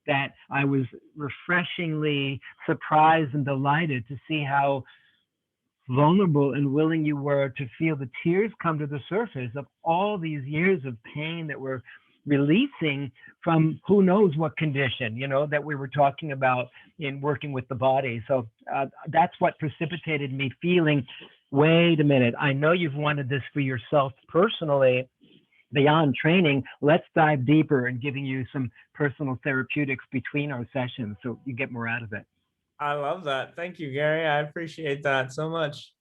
that I was refreshingly surprised and delighted to see how vulnerable and willing you were to feel the tears come to the surface of all these years of pain that were releasing from who knows what condition, that we were talking about in working with the body. So that's what precipitated me feeling, wait a minute, I know you've wanted this for yourself personally. Beyond training, let's dive deeper and giving you some personal therapeutics between our sessions so you get more out of it. I love that. Thank you, Gary. I appreciate that so much.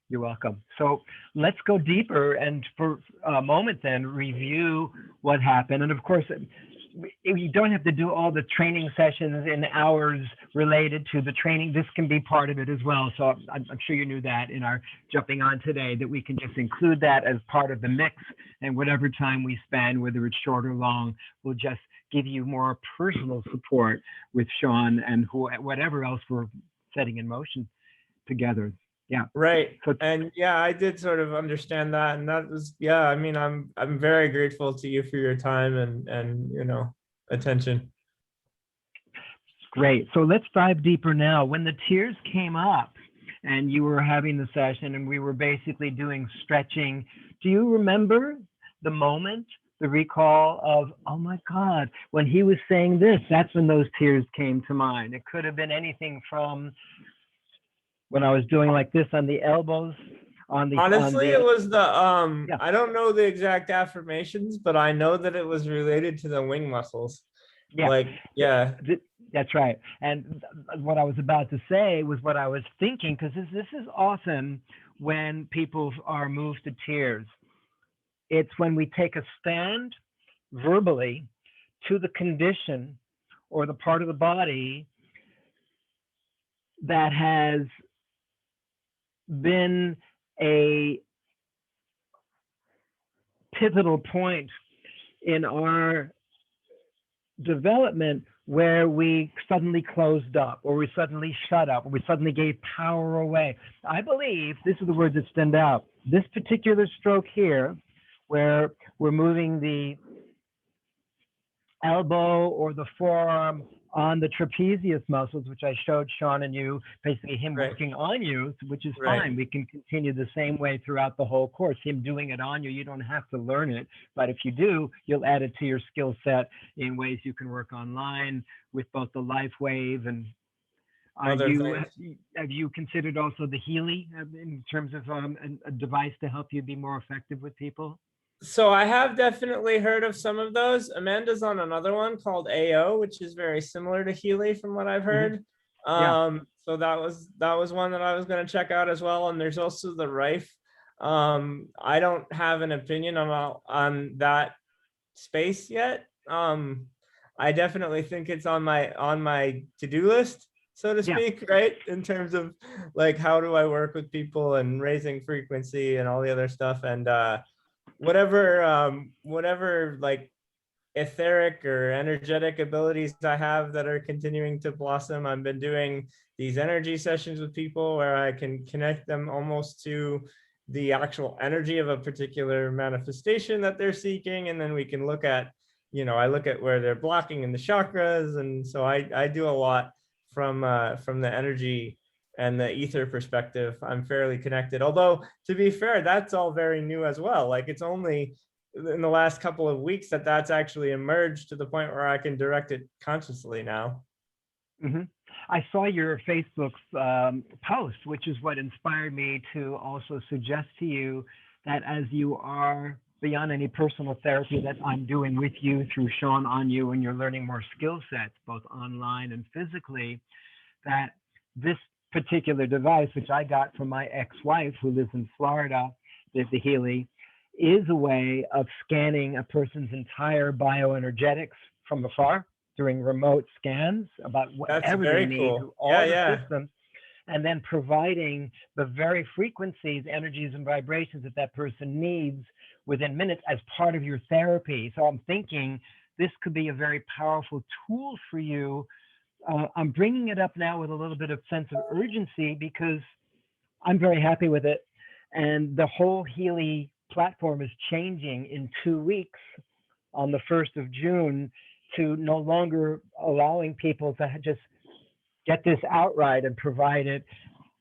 You're welcome. So let's go deeper and for a moment then review what happened. And of course, you don't have to do all the training sessions in hours related to the training. This can be part of it as well. So I'm sure you knew that in our jumping on today, that we can just include that as part of the mix. And whatever time we spend, whether it's short or long, we'll just give you more personal support with Sean and whatever else we're setting in motion together. Yeah. Right. And yeah, I did sort of understand that. And that was, yeah, I mean, I'm very grateful to you for your time and attention. Great. So let's dive deeper now. When the tears came up and you were having the session and we were basically doing stretching, do you remember the moment, the recall of, oh my God, when he was saying this, that's when those tears came to mind. It could have been anything from when I was doing like this on the elbows, honestly, it was the I don't know the exact affirmations, but I know that it was related to the wing muscles. Yeah. That's right. And what I was about to say was what I was thinking, because this is often when people are moved to tears. It's when we take a stand verbally to the condition or the part of the body that has been a pivotal point in our development where we suddenly closed up or we suddenly shut up or we suddenly gave power away. I believe, these are the words that stand out, this particular stroke here, where we're moving the elbow or the forearm on the trapezius muscles, which I showed Sean and you, basically him working on you, which is fine. We can continue the same way throughout the whole course. Him doing it on you, you don't have to learn it. But if you do, you'll add it to your skill set in ways you can work online with both the life wave and have you considered also the Healy in terms of a device to help you be more effective with people? So I have definitely heard of some of those. Amanda's on another one called AO, which is very similar to Healy from what I've heard. So that was one that I was going to check out as well. And there's also the Rife. I don't have an opinion on that space yet. I definitely think it's on my to-do list, so to speak, right? In terms of like, how do I work with people and raising frequency and all the other stuff. And whatever like etheric or energetic abilities I have that are continuing to blossom. I've been doing these energy sessions with people where I can connect them almost to the actual energy of a particular manifestation that they're seeking. And then we can look at, I look at where they're blocking in the chakras. And so I do a lot from the energy and the ether perspective. I'm fairly connected. Although, to be fair, that's all very new as well. Like, it's only in the last couple of weeks that's actually emerged to the point where I can direct it consciously now. I saw your Facebook post, which is what inspired me to also suggest to you that as you are beyond any personal therapy that I'm doing with you through Sean on you, and you're learning more skill sets, both online and physically, that this particular device, which I got from my ex-wife who lives in Florida, the Healy, is a way of scanning a person's entire bioenergetics from afar during remote scans about whatever they need through all the systems, and then providing the very frequencies, energies, and vibrations that person needs within minutes as part of your therapy. So I'm thinking this could be a very powerful tool for you. I'm bringing it up now with a little bit of sense of urgency because I'm very happy with it. And the whole Healy platform is changing in 2 weeks on the 1st of June to no longer allowing people to just get this outright and provide it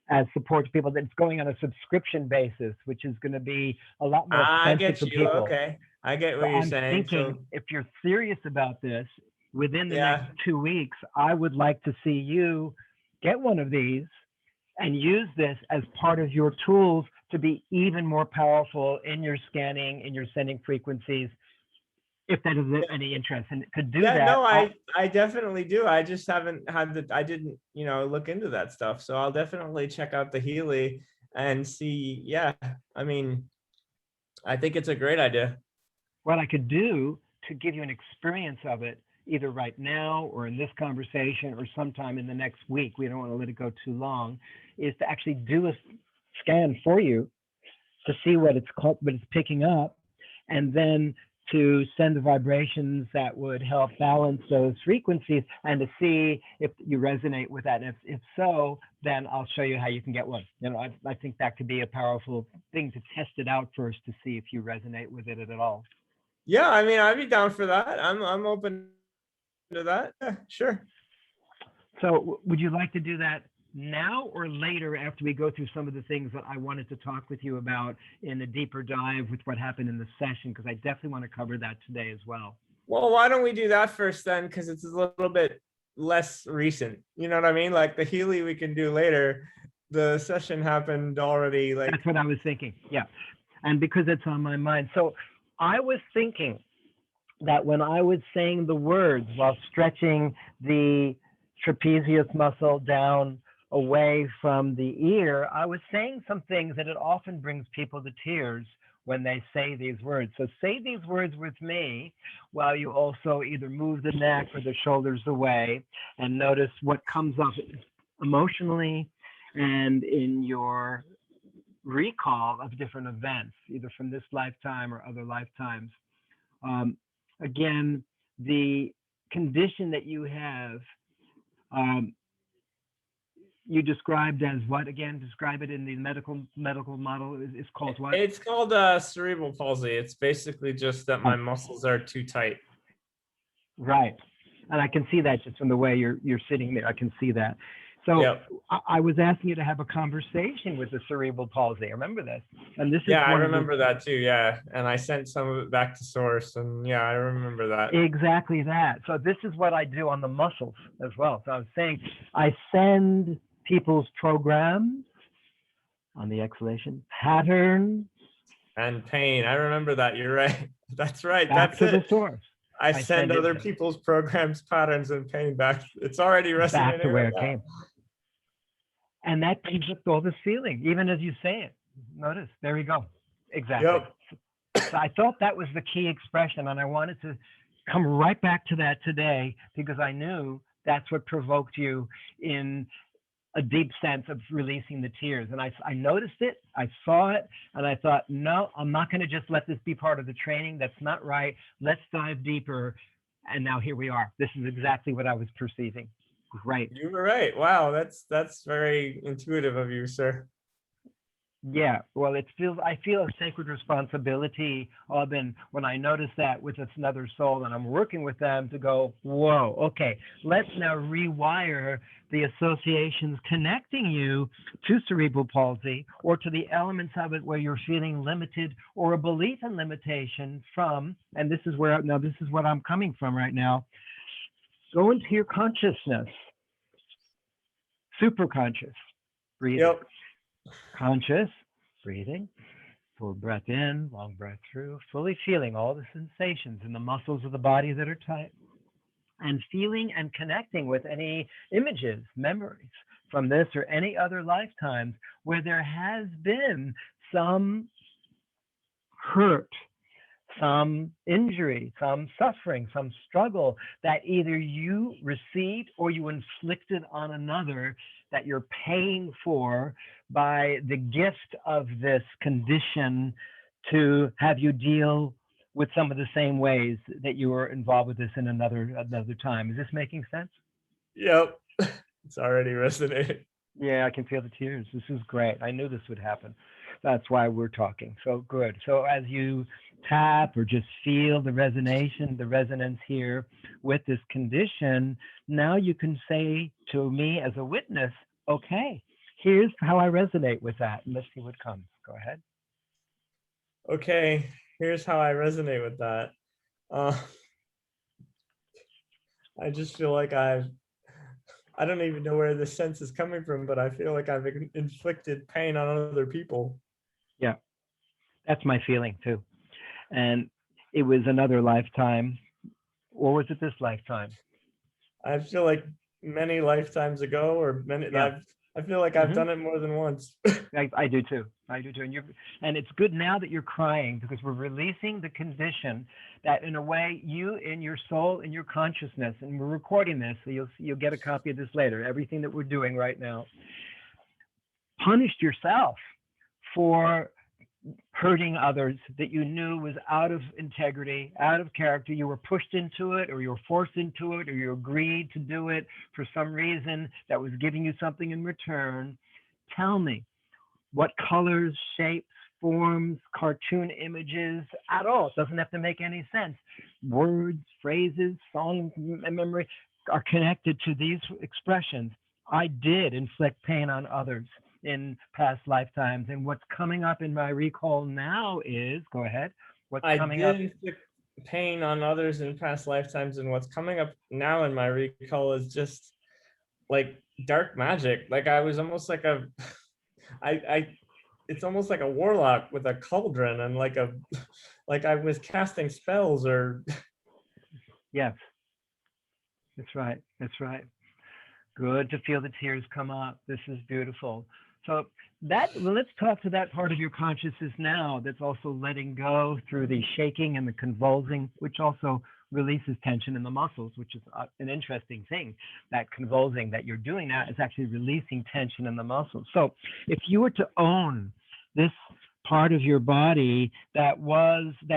as support to people. That's going on a subscription basis, which is going to be a lot more I expensive get for you. people. Okay. I get So what you're I'm saying. thinking So if you're serious about this, within the next yeah. 2 weeks, I would like to see you get one of these and use this as part of your tools to be even more powerful in your scanning, in your sending frequencies, if that is of any interest. And to do Yeah, that, no, I definitely do. I just haven't had I didn't, look into that stuff. So I'll definitely check out the Healy and see. Yeah. I mean, I think it's a great idea. what I could do to give you an experience of it, either right now or in this conversation or sometime in the next week, we don't want to let it go too long, is to actually do a scan for you to see what it's called, what it's picking up, and then to send the vibrations that would help balance those frequencies and to see if you resonate with that. And if so, then I'll show you how you can get one. I think that could be a powerful thing to test it out first to see if you resonate with it at all. Yeah, I mean, I'd be down for that. I'm open to that. Yeah, sure. So would you like to do that now or later after we go through some of the things that I wanted to talk with you about in a deeper dive with what happened in the session? Because I definitely want to cover that today as well. Well, why don't we do that first then? Because it's a little bit less recent. You know what I mean? Like the Healy we can do later. The session happened already. Like that's what I was thinking. Yeah. And because it's on my mind. So I was thinking that when I was saying the words while stretching the trapezius muscle down away from the ear, I was saying some things that it often brings people to tears when they say these words. So say these words with me while you also either move the neck or the shoulders away and notice what comes up emotionally and in your recall of different events, either from this lifetime or other lifetimes. Again, the condition that you have, you described as what again? Describe it in the medical model. It's called what? It's called cerebral palsy. It's basically just that my muscles are too tight. Right. And I can see that just from the way you're sitting there. I can see that. So Yep. I was asking you to have a conversation with the cerebral palsy. I remember this. And this is Yeah, I remember that too. Yeah. And I sent some of it back to source. And yeah, I remember that. Exactly that. So this is what I do on the muscles as well. So I was saying I send people's programs on the exhalation, patterns, and pain. I remember that. You're right. That's right. back That's to it. the source. I send other people's programs, patterns, and pain back. It's already resonating back to where right it now. came. And that brings up all this feeling, even as you say it. Notice, there we go. Exactly. Yep. So I thought that was the key expression, and I wanted to come right back to that today because I knew that's what provoked you in a deep sense of releasing the tears. And I noticed it, I saw it, and I thought, no, I'm not going to just let this be part of the training. That's not right. Let's dive deeper. And now here we are. This is exactly what I was perceiving. Great. You were right. Wow, that's very intuitive of you, sir. Yeah, well, I feel a sacred responsibility, Aubin, when I notice that with another soul and I'm working with them to go, whoa, okay, let's now rewire the associations connecting you to cerebral palsy or to the elements of it where you're feeling limited or a belief in limitation from, and this is what I'm coming from right now. Go into your consciousness, super conscious breathing. Yep. Conscious breathing, full breath in, long breath through, fully feeling all the sensations in the muscles of the body that are tight, and feeling and connecting with any images, memories from this or any other lifetimes where there has been some hurt, some injury, some suffering, some struggle that either you received or you inflicted on another that you're paying for by the gift of this condition to have you deal with some of the same ways that you were involved with this in another time. Is this making sense? Yep. It's already resonating. Yeah, I can feel the tears. This is great. I knew this would happen. That's why we're talking. So good. So as you tap or just feel the resonance here with this condition, now you can say to me as a witness, okay, here's how I resonate with that. And let's see what comes. Go ahead. Okay, here's how I resonate with that. I just feel like I don't even know where this sense is coming from, but I feel like I've inflicted pain on other people. Yeah, that's my feeling too. And it was another lifetime, or was it this lifetime? I feel like many lifetimes ago, or many, Yeah. I feel like I've Hmm. done it more than once. I do too. I do too. And it's good now that you're crying because we're releasing the condition that, in a way, you in your soul, in your consciousness, and we're recording this, so you'll get a copy of this later. Everything that we're doing right now, punished yourself for hurting others that you knew was out of integrity, out of character. You were pushed into it, or you were forced into it, or you agreed to do it for some reason that was giving you something in return. Tell me, what colors, shapes, forms, cartoon images at all? It doesn't have to make any sense. Words, phrases, songs, memory are connected to these expressions. I did inflict pain on others in past lifetimes. And what's coming up in my recall now is, go ahead, what's I coming up? did inflict pain on others in past lifetimes, and what's coming up now in my recall is just like dark magic. Like I was almost like I it's almost like a warlock with a cauldron and like I was casting spells or Yes, that's right. That's right. Good to feel the tears come up. This is beautiful. So well, let's talk to that part of your consciousness now that's also letting go through the shaking and the convulsing, which also releases tension in the muscles, which is an interesting thing. That convulsing that you're doing now is actually releasing tension in the muscles. So if you were to own this part of your body that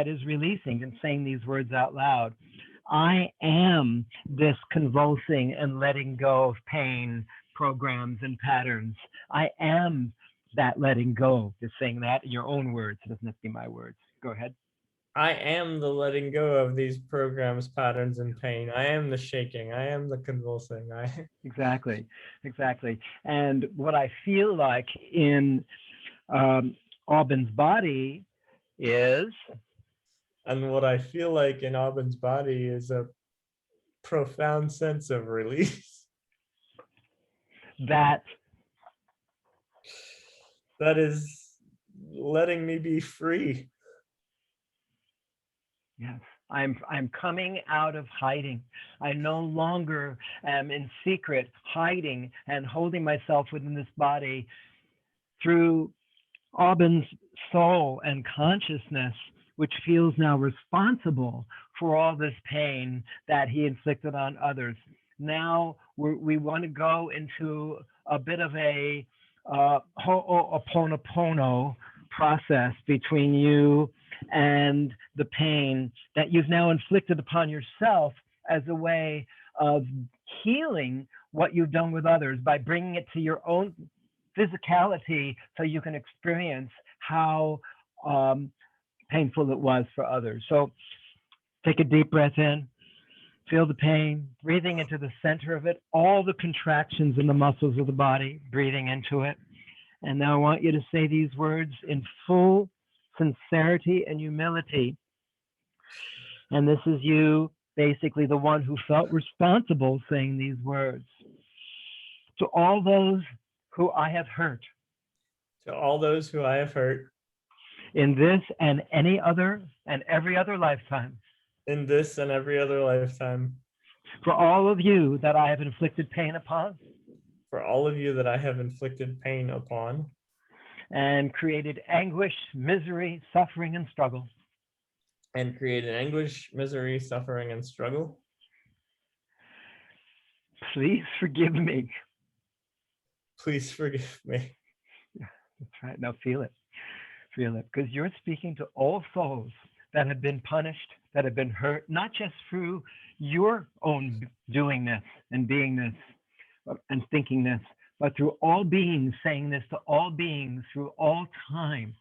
is releasing and saying these words out loud, I am this convulsing and letting go of pain programs and patterns. I am that letting go. Just saying that in your own words. It doesn't have to be my words. Go ahead. I am the letting go of these programs, patterns, and pain. I am the shaking. I am the convulsing. Exactly. Exactly. And what I feel like in Aubyn's body is And what I feel like in Aubyn's body is a profound sense of release. that That is letting me be free. yes, I'm coming out of hiding. I no longer am in secret hiding and holding myself within this body through Aubyn's soul and consciousness, which feels now responsible for all this pain that he inflicted on others. Now we want to go into a bit of a ho'oponopono process between you and the pain that you've now inflicted upon yourself as a way of healing what you've done with others by bringing it to your own physicality so you can experience how painful it was for others. So take a deep breath in, feel the pain, breathing into the center of it, all the contractions in the muscles of the body, breathing into it. And now I want you to say these words in full sincerity and humility. And this is you, basically the one who felt responsible saying these words. To all those who I have hurt, To all those who I have hurt, in this and any other and every other lifetime, in this and every other lifetime, for all of you that I have inflicted pain upon for all of you that I have inflicted pain upon, and created anguish, misery, suffering, and struggle, and created anguish, misery, suffering, and struggle, please forgive me. please forgive me. Yeah, that's right. Now feel it. Feel it. Because you're speaking to all souls that have been punished, that have been hurt, not just through your own doing this and being this and thinking this, but through all beings saying this to all beings through all time.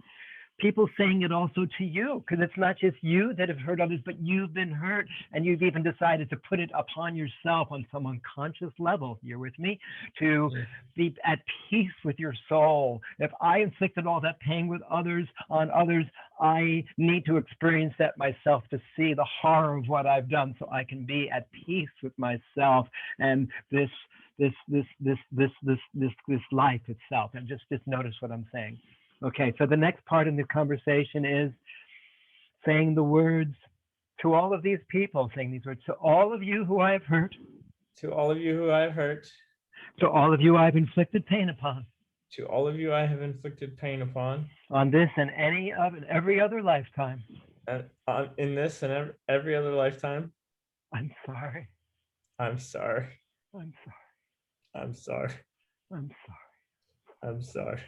people saying it also to you, because it's not just you that have hurt others, but you've been hurt, and you've even decided to put it upon yourself on some unconscious level. You're with me? To be at peace with your soul. If I inflicted all that pain with others on others, I need to experience that myself to see the horror of what I've done, so I can be at peace with myself and this life itself. And just notice what I'm saying. Okay, so the next part in the conversation is saying the words to all of these people, saying these words, to all of you who I have hurt, To all of you who I have hurt, to all of you I've inflicted pain upon, to all of you I have inflicted pain upon, on this and every other lifetime, and in this and every other lifetime, I'm sorry, I'm sorry. I'm sorry, I'm sorry. I'm sorry. I'm sorry.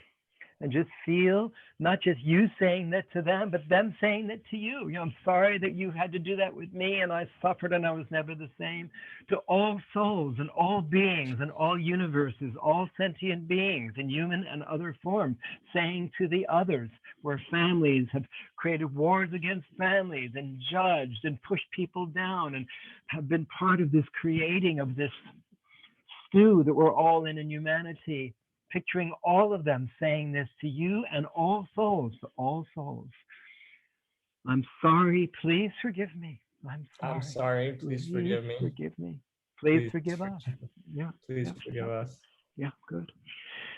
And just feel not just you saying that to them, but them saying that to you. You know, I'm sorry that you had to do that with me, and I suffered, and I was never the same. To all souls and all beings and all universes, all sentient beings in human and other forms, saying to the others, where families have created wars against families and judged and pushed people down and have been part of this creating of this stew that we're all in humanity. Picturing all of them saying this to you and all souls, to all souls. I'm sorry, please forgive me. I'm sorry. I'm sorry. Please forgive me. Forgive me. Please forgive us. Yeah. Please yeah, forgive yeah. us. Yeah, good.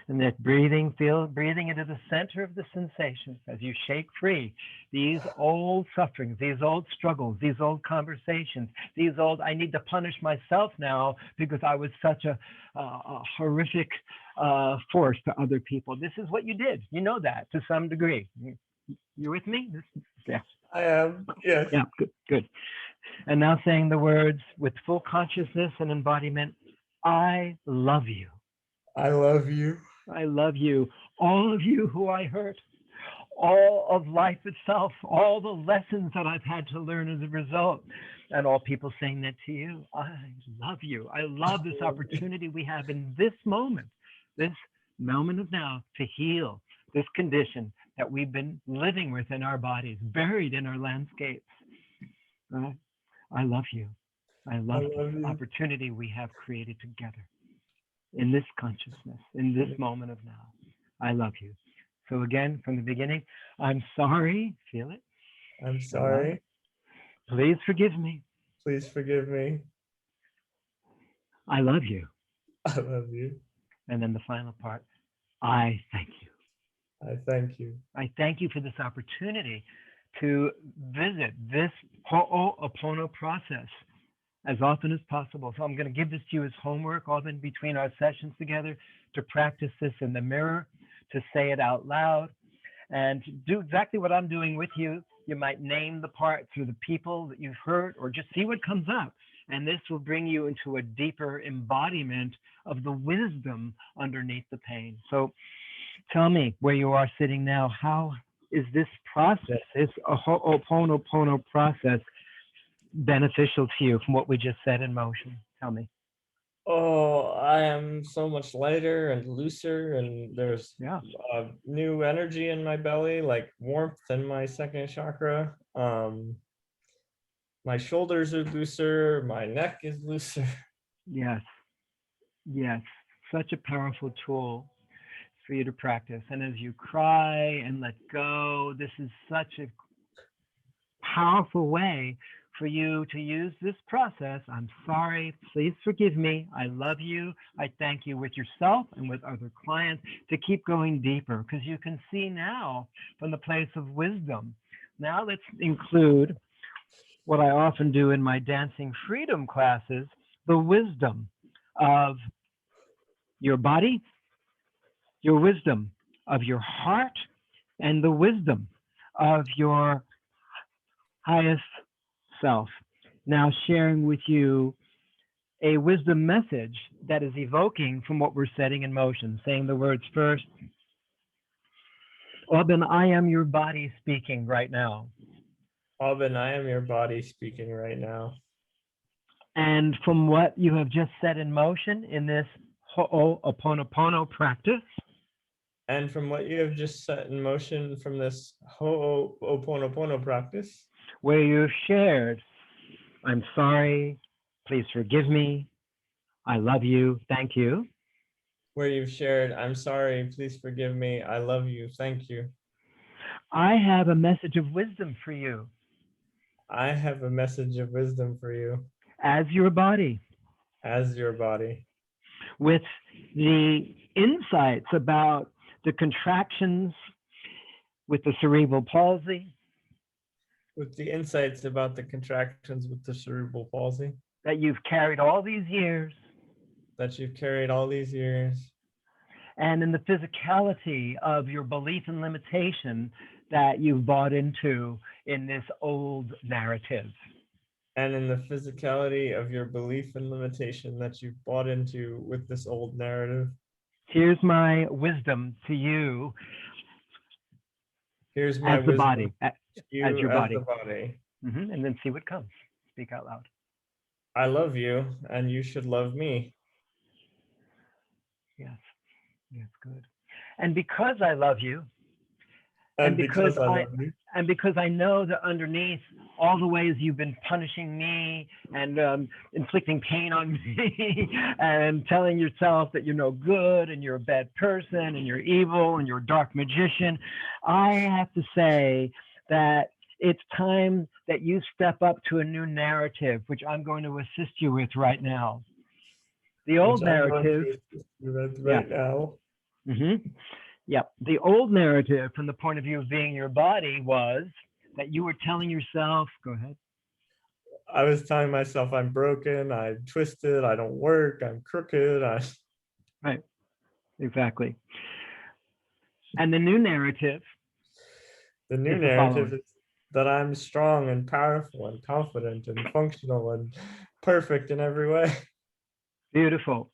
And that breathing, feel breathing into the center of the sensation as you shake free these old sufferings, these old struggles, these old conversations, these old, I need to punish myself now because I was such a horrific force to other people. This is what you did. You know that to some degree. You with me? Yeah. I am. Yes. Yeah, good, good. And now saying the words with full consciousness and embodiment, I love you. I love you. I love you. All of you who I hurt, all of life itself, all the lessons that I've had to learn as a result, and all people saying that to you. I love you. I love this opportunity we have in this moment of now, to heal this condition that we've been living with in our bodies, buried in our landscapes. I love you. I love this opportunity we have created together. In this consciousness, in this moment of now, I love you. So again, from the beginning, I'm sorry, feel it. I'm sorry. Please forgive me. Please forgive me. I love you. I love you. And then the final part, I thank you. I thank you. I thank you for this opportunity to visit this Ho'oponopono process as often as possible. So I'm going to give this to you as homework, often between our sessions together, to practice this in the mirror, to say it out loud, and do exactly what I'm doing with you. You might name the parts or the people that you've hurt, or just see what comes up. And this will bring you into a deeper embodiment of the wisdom underneath the pain. So tell me where you are sitting now. How is this process, this Ho'oponopono process, beneficial to you from what we just said in motion? Tell me. Oh, I am so much lighter and looser, and there's new energy in my belly, like warmth in my second chakra. My shoulders are looser, my neck is looser. Yes, yes, such a powerful tool for you to practice. And as you cry and let go, this is such a powerful way for you to use this process. I'm sorry, please forgive me. I love you. I thank you with yourself and with other clients to keep going deeper, because you can see now from the place of wisdom. Now let's include what I often do in my dancing freedom classes, the wisdom of your body, your wisdom of your heart, and the wisdom of your highest self. Now sharing with you a wisdom message that is evoking from what we're setting in motion, saying the words first. Aubin, I am your body speaking right now. Aubin, I am your body speaking right now. And from what you have just set in motion in this Ho'oponopono practice, And from what you have just set in motion from this Ho'oponopono practice, where you've shared, I'm sorry, please forgive me, I love you, thank you. where you've shared, I'm sorry, please forgive me, I love you, thank you. I have a message of wisdom for you I have a message of wisdom for you as your body, as your body, with the insights about the contractions with the cerebral palsy with the insights about the contractions with the cerebral palsy that you've carried all these years, that you've carried all these years, and in the physicality of your belief and limitation that you've bought into in this old narrative. and in the physicality of your belief and limitation that you've bought into with this old narrative. Here's my wisdom to you Here's my as the wisdom body, to as you your as the body. body. And then see what comes. Speak out loud. I love you, and you should love me. Yes, yes, good. And because I love you, and And because because I I love you, and because I know that underneath all the ways you've been punishing me and inflicting pain on me and telling yourself that you're no good and you're a bad person and you're evil and you're a dark magician, I have to say that it's time that you step up to a new narrative, which I'm going to assist you with right now. The which old I'm going narrative, to assist you with yeah. right now. Yep. The old narrative from the point of view of being your body was that you were telling yourself, go ahead. I was telling myself I'm broken, I'm twisted, I don't work, I'm crooked. Right. Exactly. And the new narrative The new is the narrative following. is that I'm strong and powerful and confident and functional and perfect in every way. Beautiful.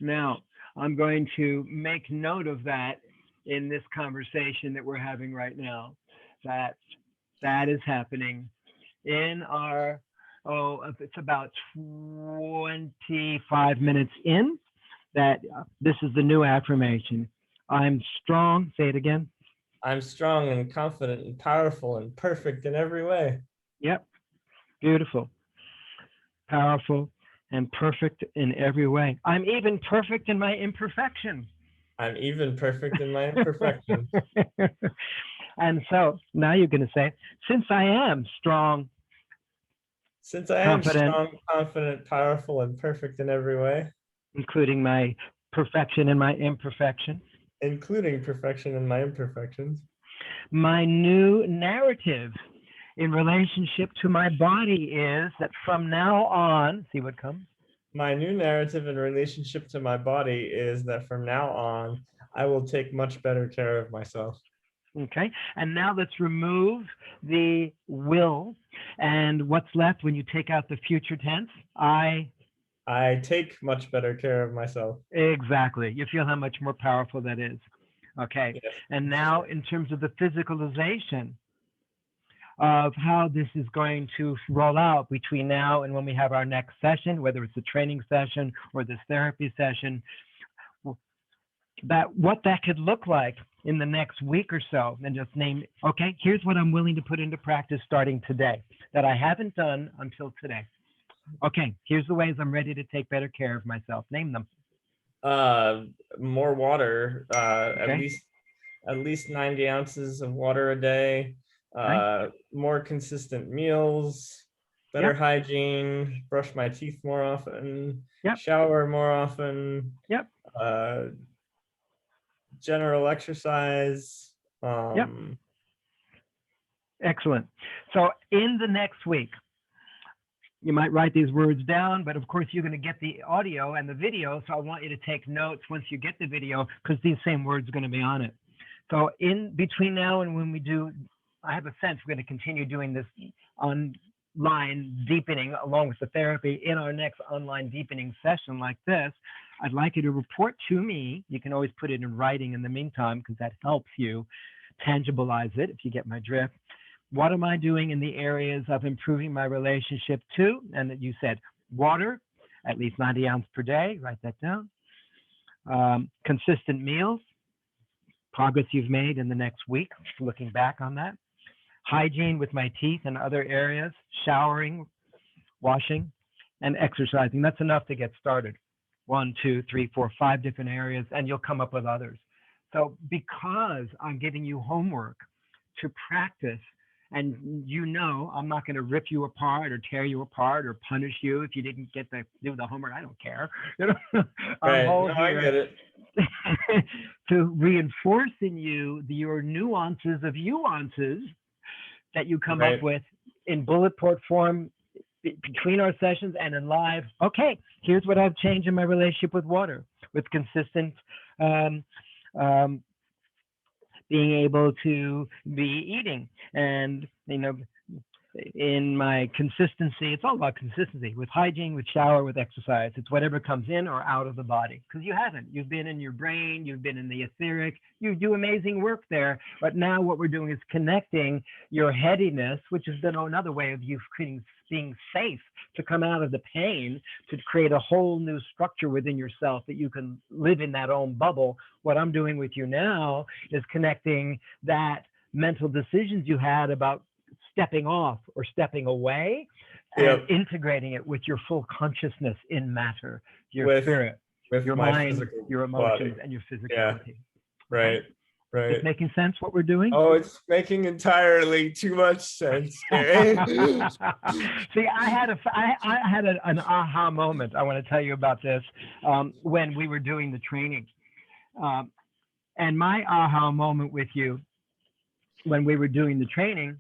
Now, I'm going to make note of that in this conversation that we're having right now, that that is happening in our, it's about 25 minutes in, that this is the new affirmation. I'm strong. Say it again. I'm strong and confident and powerful and perfect in every way. Yep. Beautiful. Powerful and perfect in every way. I'm even perfect in my imperfection. I'm even perfect in my imperfections. And so now you're going to say, since I am strong, Since I am confident, strong, confident, powerful, and perfect in every way, including my perfection and my imperfection, including perfection in my imperfections, my new narrative in relationship to my body is that from now on, see what comes? my new narrative in relationship to my body is that from now on, I will take much better care of myself. Okay, and now let's remove the will. And what's left when you take out the future tense? I take much better care of myself. Exactly. You feel how much more powerful that is. Okay, Yes. and now in terms of the physicalization of how this is going to roll out between now and when we have our next session, whether it's a training session or this therapy session, that what that could look like in the next week or so, and just name, okay, here's what I'm willing to put into practice starting today that I haven't done until today. Okay, here's the ways I'm ready to take better care of myself. Name them. More water, Okay. at least 90 ounces of water a day, more consistent meals, better Yep. hygiene, brush my teeth more often, Yep. shower more often, Yep. General exercise. Yep. Excellent. So in the next week, you might write these words down, but of course you're going to get the audio and the video. So I want you to take notes once you get the video, because these same words are going to be on it. So in between now and when we do, I have a sense we're going to continue doing this online deepening along with the therapy in our next online deepening session like this. I'd like you to report to me. You can always put it in writing in the meantime, because that helps you tangibilize it, if you get my drift. What am I doing in the areas of improving my relationship to? And that you said water, at least 90 ounces per day. Write that down. Consistent meals. progress you've made in the next week, looking back on that. Hygiene with my teeth and other areas, showering, washing, and exercising. That's enough to get started. 1, 2, 3, 4, 5 different areas, and you'll come up with others. So because I'm giving you homework to practice, and I'm not going to rip you apart or tear you apart or punish you if you didn't get to do the homework. I don't care. I'm Right. all No, I get here it. to reinforce in you your nuances of nuances that you come up Right. with in bullet point form between our sessions and in live. Okay, here's what I've changed in my relationship with water, with consistent um, um, being able to be eating, and in my consistency, it's all about consistency with hygiene, with shower, with exercise. It's whatever comes in or out of the body, because you haven't. You've been in your brain, you've been in the etheric, you do amazing work there. But now what we're doing is connecting your headiness, which has been another way of you being safe to come out of the pain, to create a whole new structure within yourself that you can live in that own bubble. What I'm doing with you now is connecting that mental decisions you had about stepping off or stepping away, and integrating it with your full consciousness in matter, your spirit, with your my mind, physical your emotions, body. and your Yeah. physicality. Right. Okay? Right. Is it making sense what we're doing? Oh, it's making entirely too much sense, Gary. See, I had an aha moment. I want to tell you about this when we were doing the training. And my aha moment with you when we were doing the training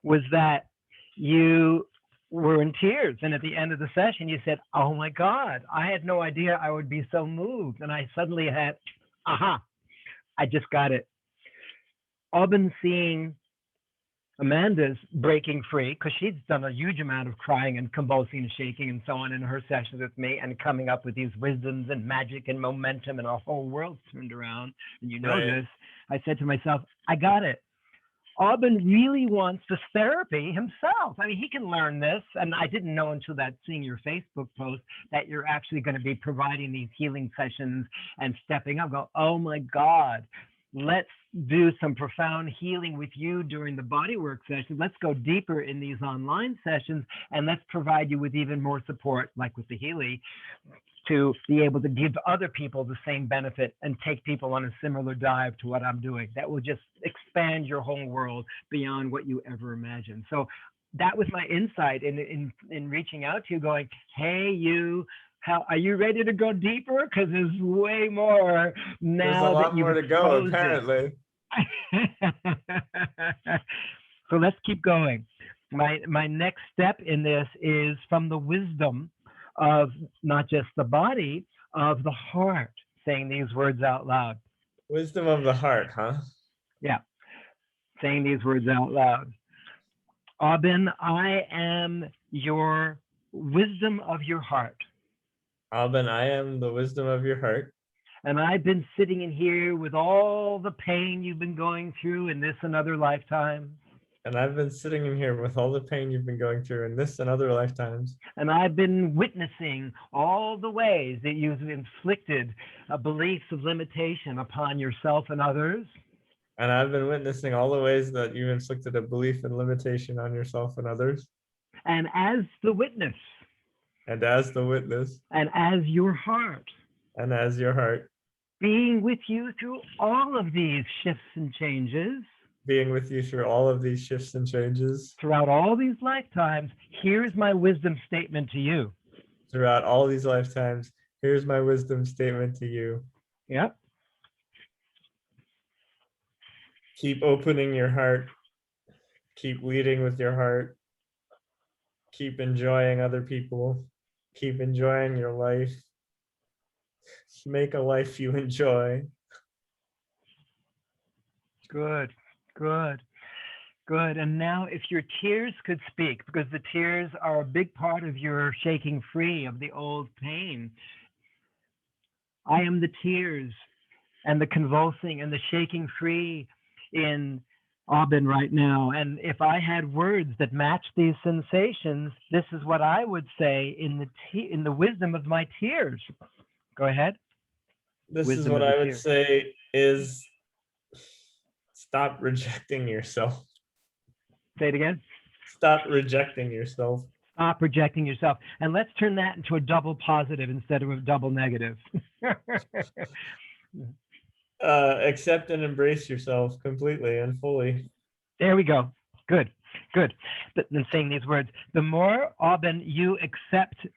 was that you were in tears. And at the end of the session, you said, "Oh my God, I had no idea I would be so moved." And I suddenly had, aha, I just got it. I've been seeing Amanda's breaking free, because she's done a huge amount of crying and convulsing and shaking and so on in her sessions with me, and coming up with these wisdoms and magic and momentum, and our whole world's turned around. And this. I said to myself, I got it. Aubin really wants this therapy himself. I mean, he can learn this. And I didn't know until that seeing your Facebook post that you're actually going to be providing these healing sessions and stepping up. Go, oh my God, let's do some profound healing with you during the bodywork sessions. Let's go deeper in these online sessions, and let's provide you with even more support, like with the Healy, to be able to give other people the same benefit and take people on a similar dive to what I'm doing. That will just expand your whole world beyond what you ever imagined. So that was my insight in reaching out to you, going, hey, how are you ready to go deeper? Because there's way more now. There's a lot more to go, apparently. So let's keep going. My next step in this is from the wisdom of not just the body, of the heart, saying these words out loud. Wisdom of the heart, huh? Yeah, saying these words out loud. Aubin, I am your wisdom of your heart. Aubin, I am the wisdom of your heart. And I've been sitting in here with all the pain you've been going through in this and other lifetimes. And I've been sitting in here with all the pain you've been going through in this and other lifetimes. And I've been witnessing all the ways that you've inflicted beliefs of limitation upon yourself and others. And I've been witnessing all the ways that you've inflicted a belief and limitation on yourself and others. And as the witness. And as the witness. And as your heart. And as your heart. Being with you through all of these shifts and changes. Being with you through all of these shifts and changes. Throughout all these lifetimes, here's my wisdom statement to you. Throughout all these lifetimes, here's my wisdom statement to you. Yep. Keep opening your heart. Keep leading with your heart. Keep enjoying other people. Keep enjoying your life. Make a life you enjoy. Good. Good. Good. And now if your tears could speak, because the tears are a big part of your shaking free of the old pain. I am the tears and the convulsing and the shaking free in Aubin right now. And if I had words that match these sensations, this is what I would say in the wisdom of my tears. Go ahead. This is what I would say is Stop rejecting yourself. Say it again. Stop rejecting yourself. Stop rejecting yourself. And let's turn that into a double positive instead of a double negative. Accept and embrace yourself completely and fully. There we go. Good, good. Then saying these words, the more, Aubin, you accept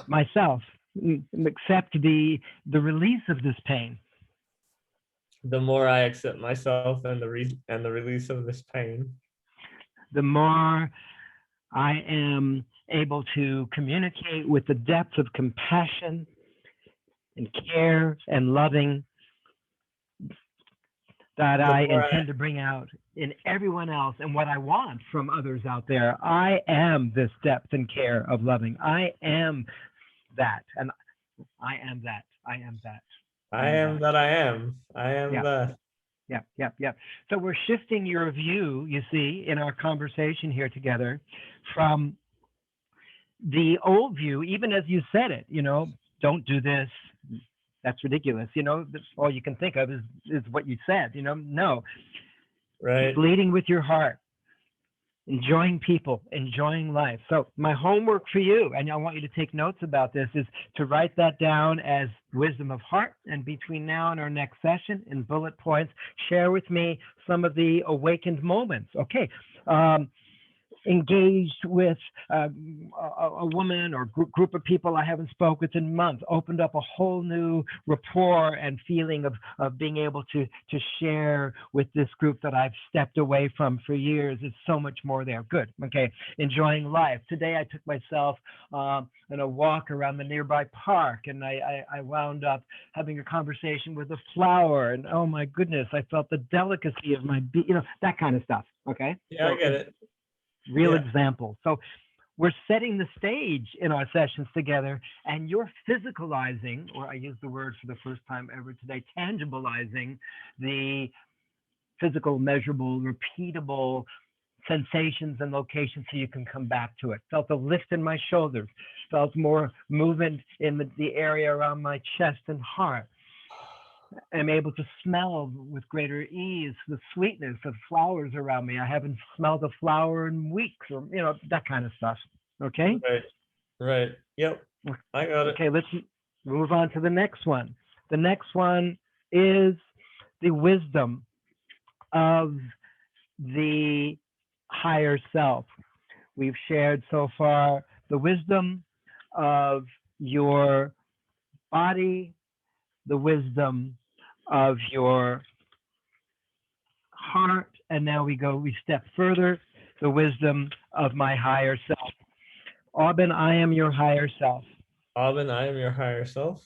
myself, accept the release of this pain, The more I accept myself and the release of this pain, the more I am able to communicate with the depth of compassion and care and loving that I intend to bring out in everyone else and what I want from others out there. I am this depth and care of loving. I am that. And I am that. I am that. I am that I am. I am that. Yeah. So we're shifting your view, you see, in our conversation here together from the old view, even as you said it, don't do this. That's ridiculous. All you can think of is what you said, no. Right. Leading with your heart, enjoying people, enjoying life. So my homework for you, and I want you to take notes about this, is to write that down as wisdom of heart. And between now and our next session, in bullet points, share with me some of the awakened moments. Okay. Engaged with a woman or group of people I haven't spoken with in months, opened up a whole new rapport and feeling of being able to share with this group that I've stepped away from for years. There's so much more there. Good. Okay. Enjoying life. Today I took myself on a walk around the nearby park, and I wound up having a conversation with a flower, and oh my goodness, I felt the delicacy of my that kind of stuff. Okay. Yeah, I get it. Real example. So we're setting the stage in our sessions together, and you're physicalizing, or I use the word for the first time ever today, tangibilizing the physical, measurable, repeatable sensations and locations so you can come back to it. Felt a lift in my shoulders, felt more movement in the area around my chest and heart. I'm able to smell with greater ease the sweetness of flowers around me. I haven't smelled a flower in weeks, or that kind of stuff. Okay. Right. Yep. I got it. Okay. Let's move on to the next one. The next one is the wisdom of the higher self. We've shared so far the wisdom of your body, the wisdom of your heart, and now we step further, the wisdom of my higher self. Aubin, I am your higher self. Aubin, I am your higher self.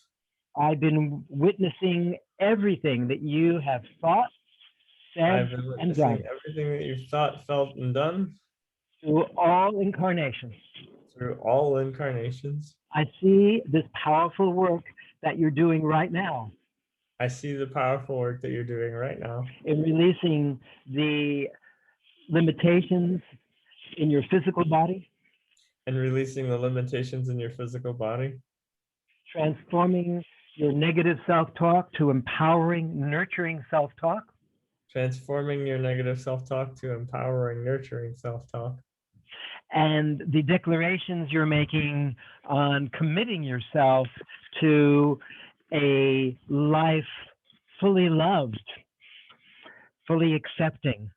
I've been witnessing everything that you have thought, said, and done. Everything that you've thought, felt, and done. Through all incarnations. Through all incarnations. I see this powerful work that you're doing right now. I see the powerful work that you're doing right now. In releasing the limitations in your physical body. And releasing the limitations in your physical body. Transforming your negative self-talk to empowering, nurturing self-talk. Transforming your negative self-talk to empowering, nurturing self-talk. And the declarations you're making on committing yourself to a life fully loved, fully accepting.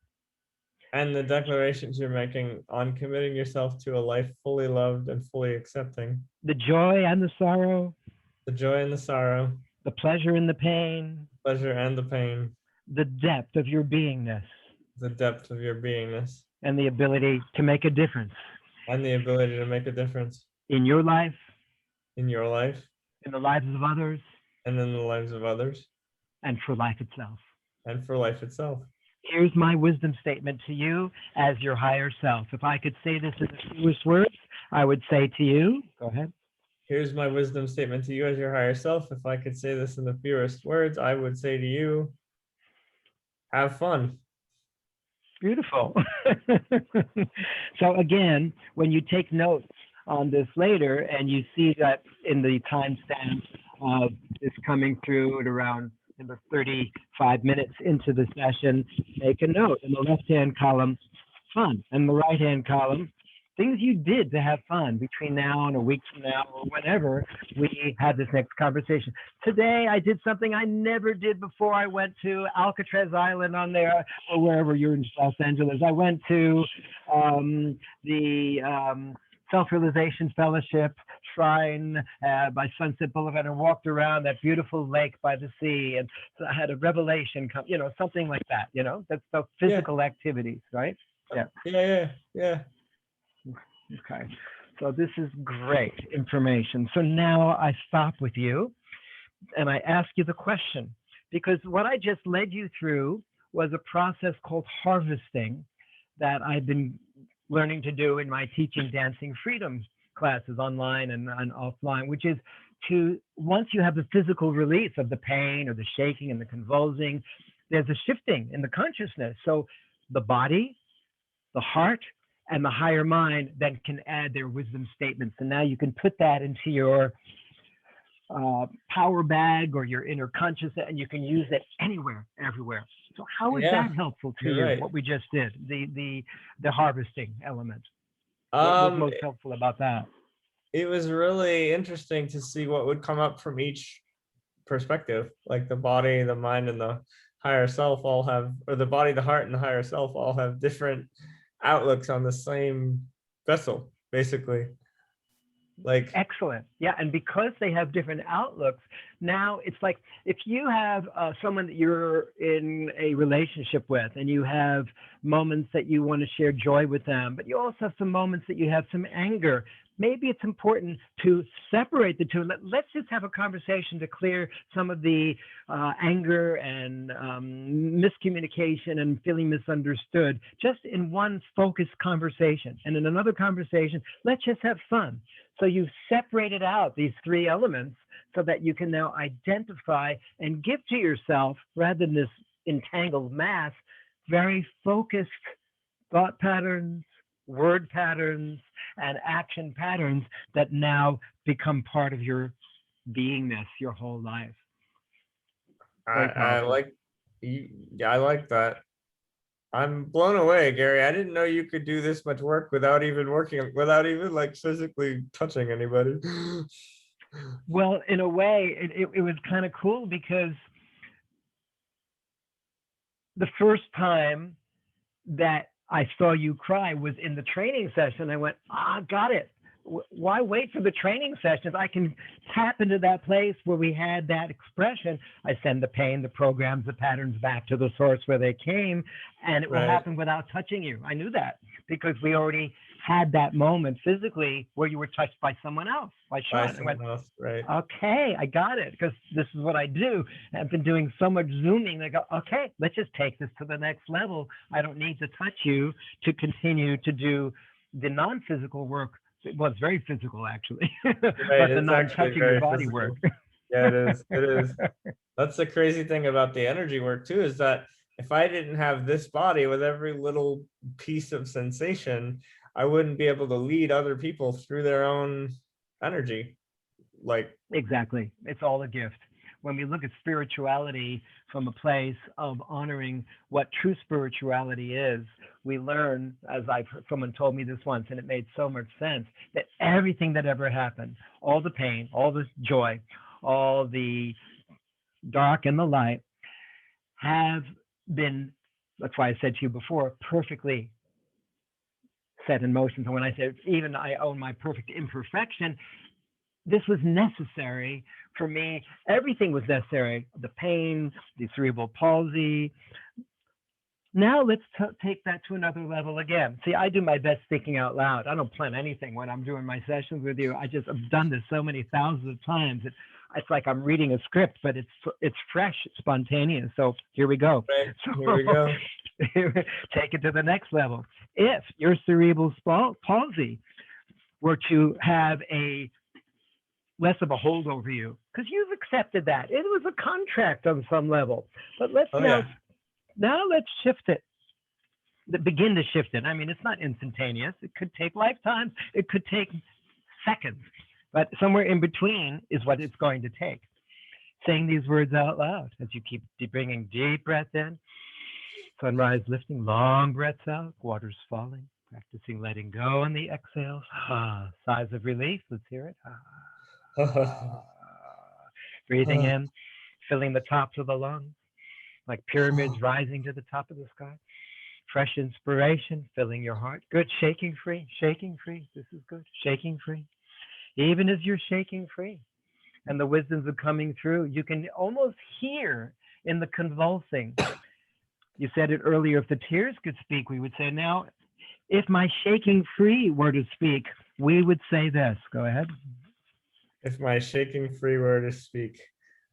And the declarations you're making on committing yourself to a life fully loved and fully accepting. The joy and the sorrow. The joy and the sorrow. The pleasure and the pain. Pleasure and the pain. The depth of your beingness. The depth of your beingness. And the ability to make a difference. And the ability to make a difference. In your life. In your life. In the lives of others. And in the lives of others. And for life itself. And for life itself. Here's my wisdom statement to you as your higher self. If I could say this in the fewest words, I would say to you, go ahead. Here's my wisdom statement to you as your higher self. If I could say this in the fewest words, I would say to you, have fun. Beautiful. So again, when you take notes on this later and you see that in the timestamp of this coming through at around in the 35 minutes into the session, make a note in the left-hand column, fun, and the right-hand column, things you did to have fun between now and a week from now or whenever we have this next conversation. Today, I did something I never did before. I went to Alcatraz Island on there, or wherever you're in Los Angeles. I went to the Self-Realization Fellowship Shrine by Sunset Boulevard and walked around that beautiful lake by the sea. And so I had a revelation come, something like that, that's the physical activities, right? Yeah. Okay. So this is great information. So now I stop with you and I ask you the question, because what I just led you through was a process called harvesting that I've been learning to do in my Teaching Dancing Freedom classes online and offline, which is to, once you have the physical release of the pain or the shaking and the convulsing, there's a shifting in the consciousness. So the body, the heart, and the higher mind then can add their wisdom statements. And now you can put that into your power bag or your inner consciousness, and you can use it anywhere, everywhere. So how is that helpful to you, what we just did, the harvesting element? What was most helpful about that? It was really interesting to see what would come up from each perspective, like the body, the mind, and the higher self all have, or the body, the heart, and the higher self all have different outlooks on the same vessel, basically. Like, excellent. Yeah. And because they have different outlooks, now it's like if you have someone that you're in a relationship with and you have moments that you want to share joy with them, but you also have some moments that you have some anger, maybe it's important to separate the two. Let's just have a conversation to clear some of the anger and miscommunication and feeling misunderstood just in one focused conversation. And in another conversation, let's just have fun. So you've separated out these three elements so that you can now identify and give to yourself, rather than this entangled mass, very focused thought patterns, word patterns, and action patterns that now become part of your beingness, your whole life. I like that. I'm blown away, Gary. I didn't know you could do this much work without even like physically touching anybody. Well, in a way, it was kind of cool because the first time that I saw you cry was in the training session. I went, got it. Why wait for the training sessions? I can tap into that place where we had that expression. I send the pain, the programs, the patterns back to the source where they came, and it will happen without touching you. I knew that because we already had that moment physically where you were touched by someone else, by Sean. Right. Okay, I got it, because this is what I do. I've been doing so much Zooming. They go, okay, let's just take this to the next level. I don't need to touch you to continue to do the non-physical work. Well, it's very physical, actually, but the non-touching your body work. Yeah, it is. It is. That's the crazy thing about the energy work too, is that if I didn't have this body with every little piece of sensation, I wouldn't be able to lead other people through their own energy. Exactly. It's all a gift. When we look at spirituality from a place of honoring what true spirituality is, we learn, as someone told me this once, and it made so much sense, that everything that ever happened, all the pain, all the joy, all the dark and the light, have been, that's why I said to you before, perfectly set in motion. So when I said, even I own my perfect imperfection, this was necessary for me. Everything was necessary. The pain, the cerebral palsy. Now let's take that to another level again. See, I do my best thinking out loud. I don't plan anything when I'm doing my sessions with you. I've done this so many thousands of times. It's like I'm reading a script, but it's fresh, spontaneous. So here we go. Right. Here we go. Take it to the next level. If your cerebral palsy were to have less of a hold over you, because you've accepted that. It was a contract on some level. But now let's shift it. Begin to shift it. I mean, it's not instantaneous. It could take lifetimes. It could take seconds. But somewhere in between is what it's going to take. saying these words out loud as you keep bringing deep breath in. Sunrise lifting, long breaths out, waters falling, practicing letting go on the exhales. Sighs of relief, let's hear it. Breathing in, filling the tops of the lungs, like pyramids rising to the top of the sky. Fresh inspiration, filling your heart. Good, shaking free, shaking free. This is good, shaking free. Even as you're shaking free and the wisdoms are coming through, you can almost hear in the convulsing. You said it earlier, if the tears could speak, we would say, now, if my shaking free were to speak, we would say this. Go ahead. If my shaking free were to speak,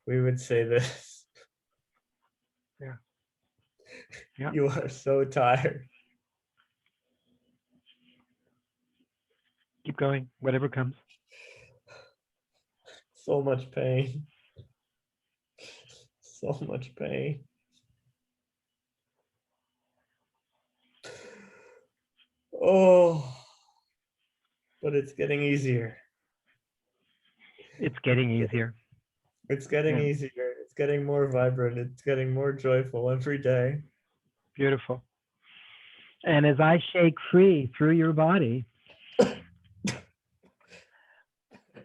we would say this. Yeah. Yeah. You are so tired. Keep going, whatever comes. So much pain. So much pain. Oh, but it's getting easier. It's getting easier. It's getting Yeah. easier. It's getting more vibrant. It's getting more joyful every day. Beautiful. And as I shake free through your body,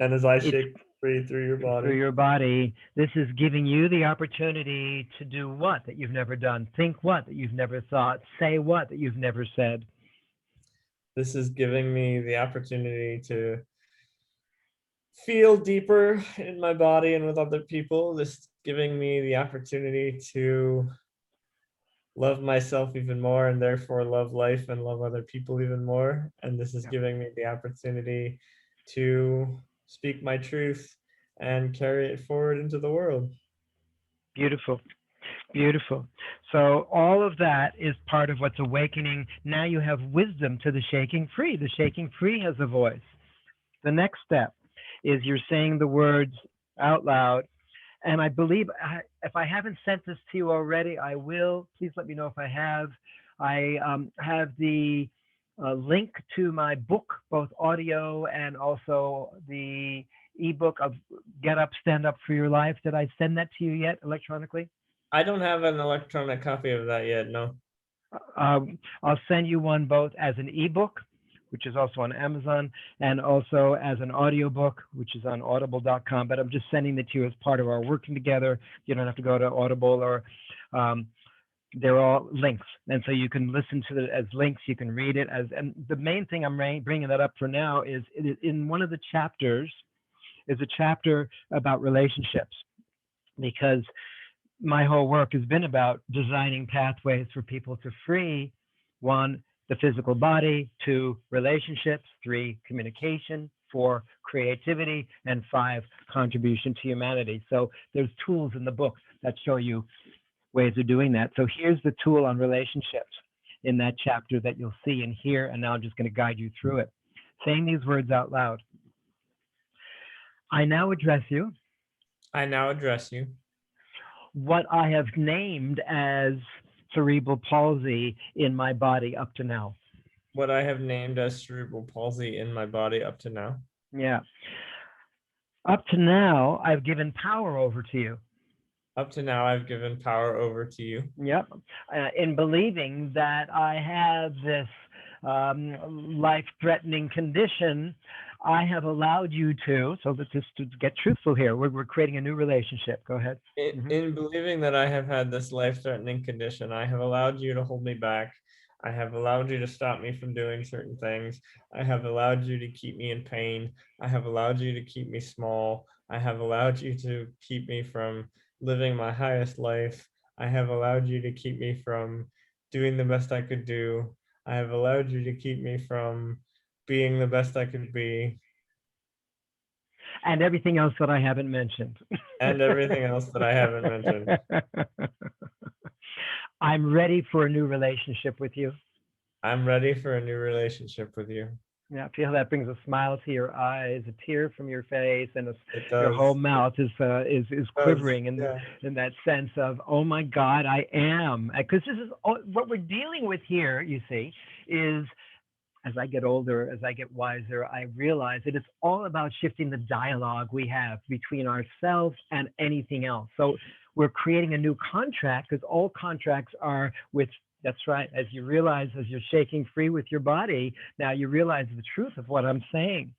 And as I shake free through your body, this is giving you the opportunity to do what that you've never done, think what that you've never thought, say what that you've never said. This is giving me the opportunity to feel deeper in my body and with other people. This is giving me the opportunity to love myself even more and therefore love life and love other people even more. And this is giving me the opportunity to speak my truth and carry it forward into the world. Beautiful. Beautiful. So all of that is part of what's awakening. Now you have wisdom to the shaking free. The shaking free has a voice. The next step is you're saying the words out loud. And I believe if I haven't sent this to you already, I will. Please let me know if I have. I have the link to my book, both audio and also the ebook of Get Up, Stand Up for Your Life. Did I send that to you yet electronically? I don't have an electronic copy of that yet, no. I'll send you one both as an ebook, which is also on Amazon, and also as an audiobook, which is on audible.com. But I'm just sending it to you as part of our working together. You don't have to go to Audible or they're all links. And so you can listen to it as links. You can read it as, and the main thing I'm bringing that up for now is in one of the chapters is a chapter about relationships, because my whole work has been about designing pathways for people to free, one, the physical body, two, relationships, three, communication, four, creativity, and five, contribution to humanity. So there's tools in the book that show you ways of doing that. So here's the tool on relationships in that chapter that you'll see and hear, and now I'm just going to guide you through it. Saying these words out loud. I now address you. I now address you. What I have named as cerebral palsy in my body up to now. What I have named as cerebral palsy in my body up to now. Yeah. Up to now, I've given power over to you. Up to now, I've given power over to you. Yep. In believing that I have this life-threatening condition, I have allowed you to, so let's just to get truthful here, we're creating a new relationship. Go ahead. In believing that I have had this life-threatening condition, I have allowed you to hold me back. I have allowed you to stop me from doing certain things. I have allowed you to keep me in pain. I have allowed you to keep me small. I have allowed you to keep me from living my highest life. I have allowed you to keep me from doing the best I could do. I have allowed you to keep me from being the best I could be. And everything else that I haven't mentioned. And everything else that I haven't mentioned. I'm ready for a new relationship with you. I'm ready for a new relationship with you. Yeah, feel that brings a smile to your eyes, a tear from your face, and your whole mouth is quivering in that sense of, oh my God, I am. Because this is what we're dealing with here. You see, is as I get older, as I get wiser, I realize that it's all about shifting the dialogue we have between ourselves and anything else. So we're creating a new contract, because all contracts are with, that's right, as you realize, as you're shaking free with your body, now you realize the truth of what I'm saying.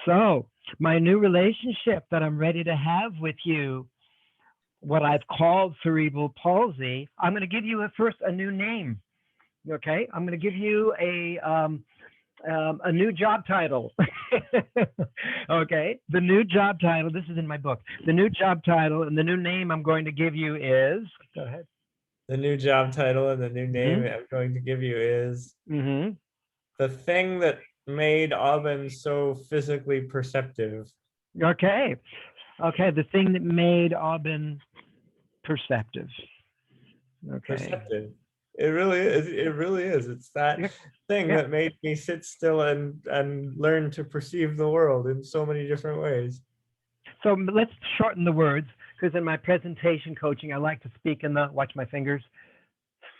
So my new relationship that I'm ready to have with you, what I've called cerebral palsy, I'm going to give you first a new name. Okay, I'm going to give you a new job title. Okay, the new job title. This is in my book. The new job title and the new name I'm going to give you is. Go ahead. The new job title and the new name Mm-hmm. I'm going to give you is Mm-hmm. the thing that made Aubin so physically perceptive. Okay. Okay. The thing that made Aubin perceptive. Okay. Perceptive. It really is. It really is. It's that Yeah. thing Yeah. that made me sit still and learn to perceive the world in so many different ways. So let's shorten the words, because in my presentation coaching, I like to speak in the, watch my fingers,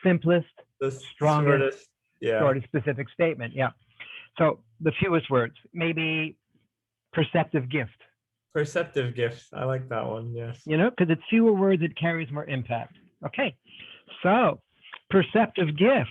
simplest, The strongest, shortest, yeah. sort of specific statement. Yeah. So the fewest words, maybe perceptive gift, Perceptive gift. I like that one. Yes. because it's fewer words, it carries more impact. Okay. So perceptive gift.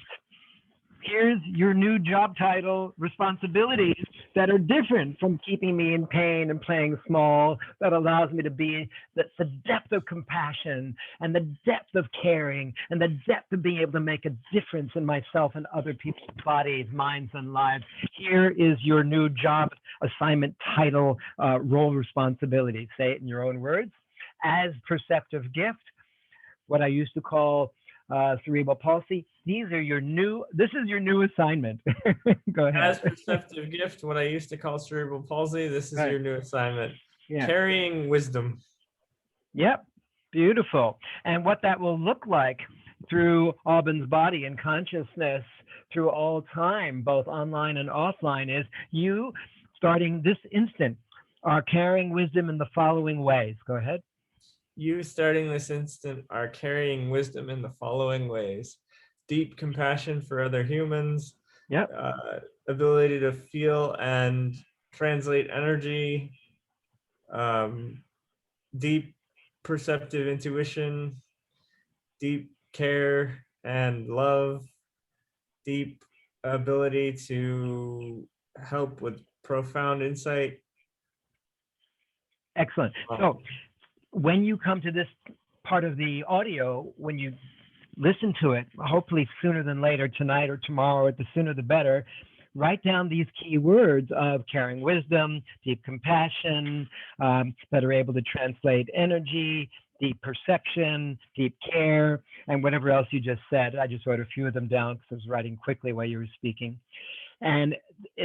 Here's your new job title, responsibilities that are different from keeping me in pain and playing small, that allows me to be the depth of compassion and the depth of caring and the depth of being able to make a difference in myself and other people's bodies, minds, and lives. Here is your new job assignment title, role responsibility. Say it in your own words. As perceptive gift, what I used to call cerebral palsy. This is your new assignment. Go ahead. As perceptive gift, what I used to call cerebral palsy, this is Right. your new assignment. Yeah. Carrying wisdom. Yep. Beautiful. And what that will look like through Aubin's body and consciousness through all time, both online and offline, is you, starting this instant, are carrying wisdom in the following ways. Go ahead. You, starting this instant, are carrying wisdom in the following ways: deep compassion for other humans, Yep. ability to feel and translate energy, deep perceptive intuition, deep care and love, deep ability to help with profound insight. Excellent. So when you come to this part of the audio, when you listen to it, hopefully sooner than later, tonight or tomorrow, the sooner the better, write down these key words of caring wisdom, deep compassion, that are able to translate energy, deep perception, deep care, and whatever else you just said. I just wrote a few of them down because I was writing quickly while you were speaking. And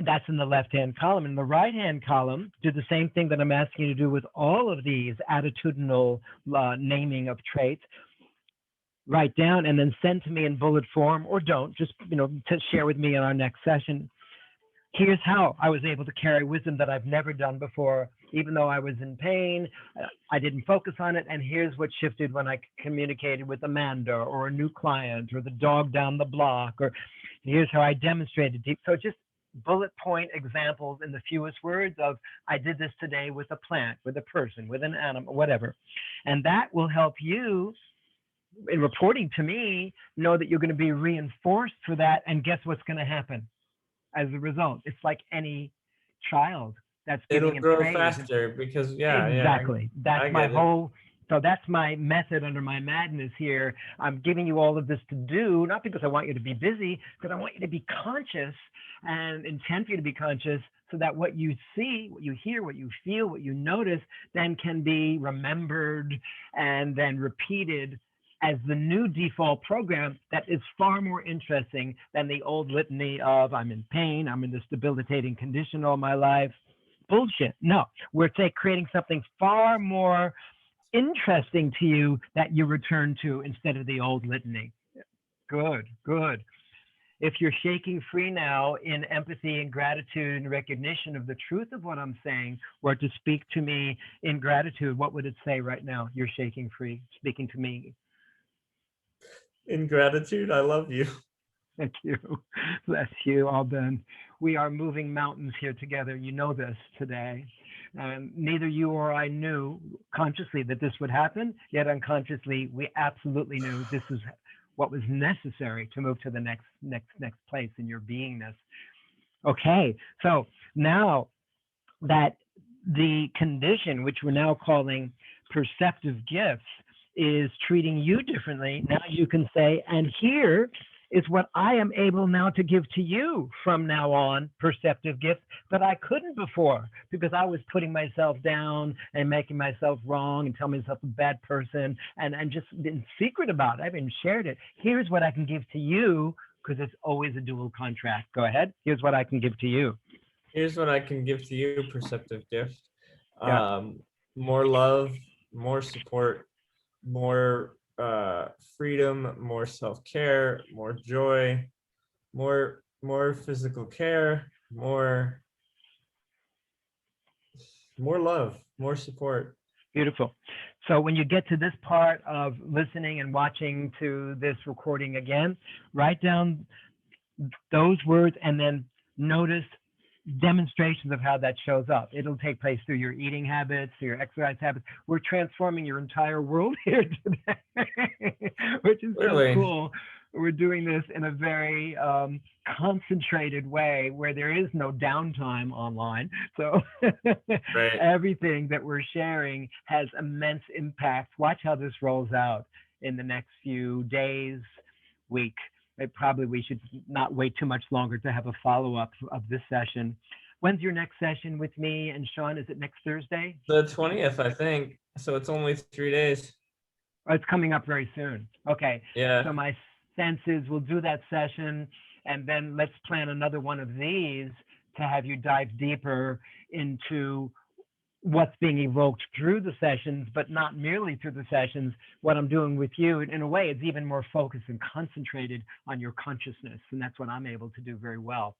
that's in the left-hand column. In the right-hand column, do the same thing that I'm asking you to do with all of these attitudinal naming of traits. Write down and then send to me in bullet form, or don't, just to share with me in our next session. Here's how I was able to carry wisdom that I've never done before. Even though I was in pain, I didn't focus on it. And here's what shifted when I communicated with Amanda or a new client or the dog down the block. Or here's how I demonstrated deep. So just bullet point examples in the fewest words of, I did this today with a plant, with a person, with an animal, whatever. And that will help you, in reporting to me, know that you're going to be reinforced for that. And guess what's going to happen as a result? It's like any child that's It'll giving him grow praise. faster because Exactly. I That's my get it. whole. So that's my method under my madness here. I'm giving you all of this to do, not because I want you to be busy, because I want you to be conscious and intend for you to be conscious, so that what you see, what you hear, what you feel, what you notice, then can be remembered and then repeated as the new default program that is far more interesting than the old litany of, I'm in pain, I'm in this debilitating condition all my life. Bullshit. No, we're creating something far more interesting to you that you return to instead of the old litany. Good, good. If you're shaking free now in empathy and gratitude and recognition of the truth of what I'm saying, or to speak to me in gratitude, what would it say right now? You're shaking free, speaking to me. In gratitude, I love you. Thank you. Bless you, all done. We are moving mountains here together. You know this today. Neither you or I knew consciously that this would happen, yet unconsciously, we absolutely knew this is what was necessary to move to the next place in your beingness. Okay, so now that the condition, which we're now calling perceptive gifts, is treating you differently, now you can say, and here is what I am able now to give to you from now on, perceptive gifts that I couldn't before because I was putting myself down and making myself wrong and telling myself a bad person and just been secret about it. I haven't shared it. Here's what I can give to you because it's always a dual contract. Go ahead. Here's what I can give to you. Here's what I can give to you, perceptive gift. Yeah. More love, more support, more freedom, more self-care, more joy, more physical care, more love, more support. Beautiful. So when you get to this part of listening and watching to this recording again, write down those words and then notice demonstrations of how that shows up. It'll take place through your eating habits, through your exercise habits. We're transforming your entire world here today, which is so Really? cool. We're doing this in a very concentrated way where there is no downtime online. So Right. everything that we're sharing has immense impact. Watch how this rolls out in the next few days, week. Probably we should not wait too much longer to have a follow-up of this session. When's your next session with me and Sean? Is it next Thursday? The 20th, I think. So it's only 3 days. Oh, it's coming up very soon. Okay. Yeah. So my sense is we'll do that session and then let's plan another one of these to have you dive deeper into what's being evoked through the sessions, but not merely through the sessions. What I'm doing with you, in a way, it's even more focused and concentrated on your consciousness. And that's what I'm able to do very well.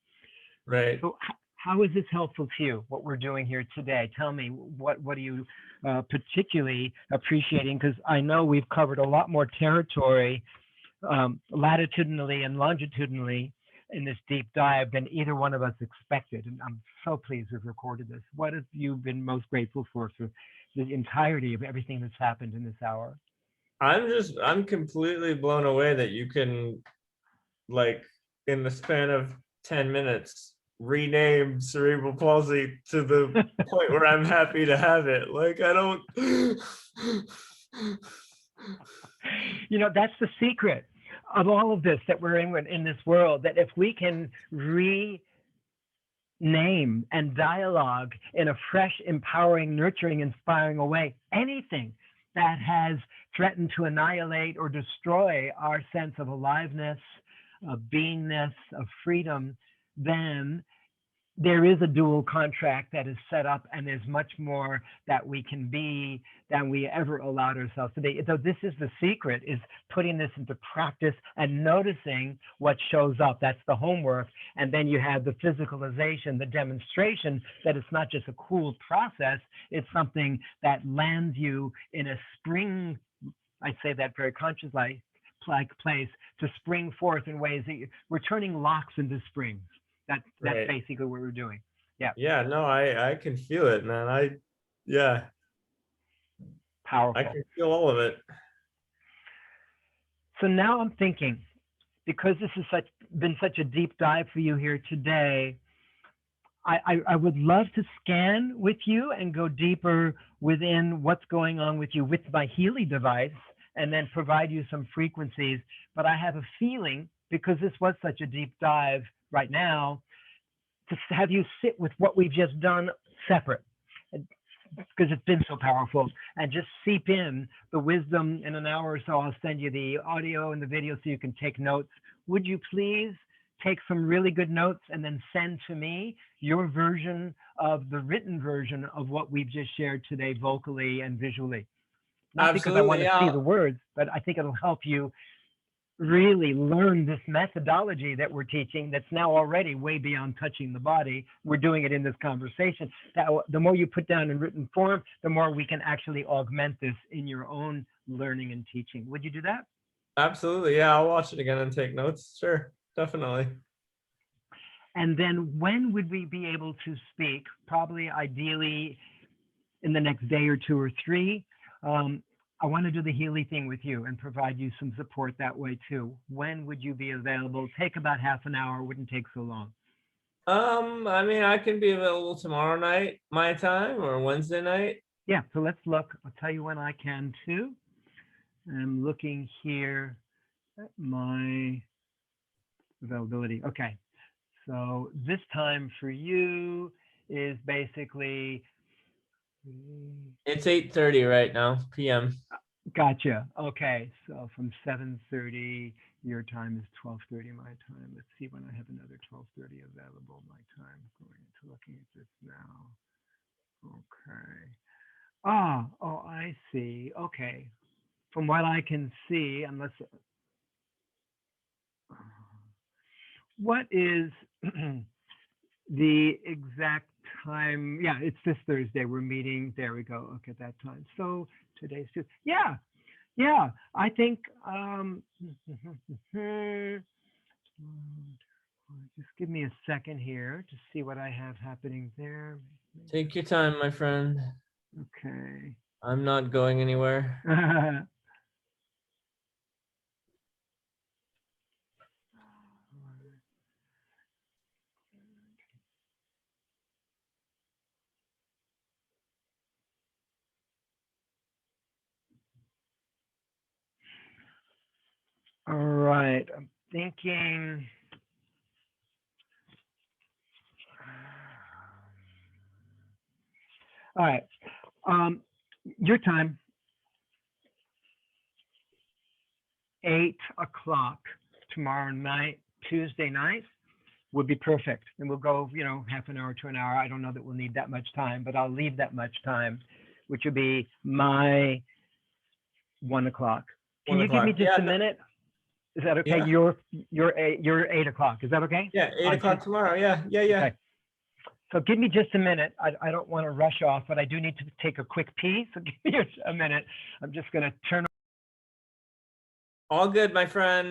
Right. So how is this helpful to you, what we're doing here today? Tell me, what are you particularly appreciating? Because I know we've covered a lot more territory latitudinally and longitudinally in this deep dive than either one of us expected. And I'm so pleased we've recorded this. What have you been most grateful for the entirety of everything that's happened in this hour? I'm completely blown away that you can, like, in the span of 10 minutes, rename cerebral palsy to the point where I'm happy to have it. Like, I don't. You know, that's the secret of all of this that we're in this world, that if we can rename and dialogue in a fresh, empowering, nurturing, inspiring way, anything that has threatened to annihilate or destroy our sense of aliveness, of beingness, of freedom, then there is a dual contract that is set up, and there's much more that we can be than we ever allowed ourselves to be. So this is the secret, is putting this into practice and noticing what shows up. That's the homework. And then you have the physicalization, the demonstration that it's not just a cool process, it's something that lands you in a spring, I say that very consciously, like place to spring forth in ways that we're turning locks into springs. That's Right. basically what we're doing. Yeah. Yeah, no, I can feel it, man. Yeah, Powerful. I can feel all of it. So now I'm thinking, because this has been such a deep dive for you here today, I would love to scan with you and go deeper within what's going on with you with my Healy device and then provide you some frequencies. But I have a feeling, because this was such a deep dive right now, to have you sit with what we've just done separate, because it's been so powerful, and just seep in the wisdom. In an hour or so, I'll send you the audio and the video so you can take notes. Would you please take some really good notes and then send to me your version of the written version of what we've just shared today, vocally and visually? Not because I want to see the words, but I think it'll help you really learn this methodology that we're teaching that's now already way beyond touching the body. We're doing it in this conversation. That the more you put down in written form, the more we can actually augment this in your own learning and teaching. Would you do that? Absolutely. Yeah, I'll watch it again and take notes. Sure. definitely. And then when would we be able to speak? Probably ideally in the next day or two or three. I want to do the Healy thing with you and provide you some support that way too. When would you be available? Take about half an hour, wouldn't take so long. I mean, I can be available tomorrow night, my time, or Wednesday night. Yeah, so let's look. I'll tell you when I can too. I'm looking here at my availability. Okay, so this time for you is basically, It's 8:30 right now, p.m. gotcha. Okay, so from 7:30, your time is 12:30 my time. Let's see when I have another 12:30 available my time. Going into looking at this now. Okay. Oh, I see. Okay. From what I can see, unless what is the exact time? Yeah, it's this Thursday. We're meeting. There we go. Okay, that time. So today's just, yeah. I think just give me a second here to see what I have happening there. Take your time, my friend. Okay. I'm not going anywhere. All right. I'm thinking. All right. Your time, 8 o'clock tomorrow night, Tuesday night, would be perfect. And we'll go, half an hour to an hour. I don't know that we'll need that much time, but I'll leave that much time, which would be my 1 o'clock. Can 1 you give me o'clock. just Yeah, a minute? Is that okay? yeah. You're 8 o'clock. Is that okay? Yeah, 8 o'clock tomorrow. Yeah. Okay. So give me just a minute. I don't want to rush off, but I do need to take a quick pee. So give me a minute. I'm just going to turn. All good, my friend.